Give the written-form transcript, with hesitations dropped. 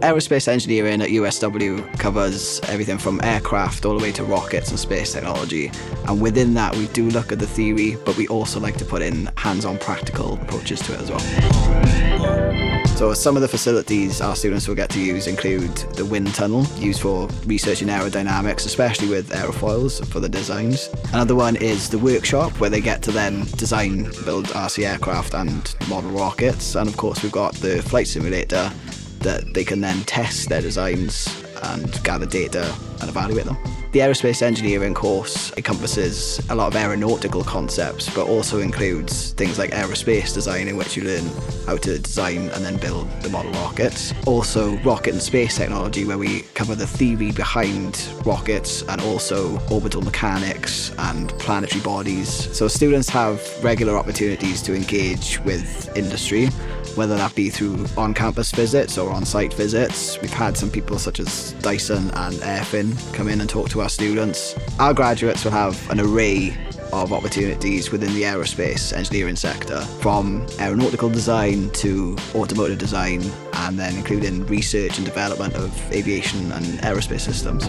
Aerospace engineering at USW covers everything from aircraft all the way to rockets and space technology. And within that, we do look at the theory, but we also like to put in hands-on practical approaches to it as well. So some of the facilities our students will get to use include the wind tunnel, used for researching aerodynamics, especially with aerofoils for the designs. Another one is the workshop, where they get to then design, build RC aircraft and model rockets. And of course, we've got the flight simulator that they can then test their designs and gather data and evaluate them. The aerospace engineering course encompasses a lot of aeronautical concepts, but also includes things like aerospace design, in which you learn how to design and then build the model rockets. Also rocket and space technology, where we cover the theory behind rockets and also orbital mechanics and planetary bodies. So students have regular opportunities to engage with industry, whether that be through on-campus visits or on-site visits. We've had some people such as Dyson and Airfin come in and talk to our students. Our graduates will have an array of opportunities within the aerospace engineering sector, from aeronautical design to automotive design, and then including research and development of aviation and aerospace systems.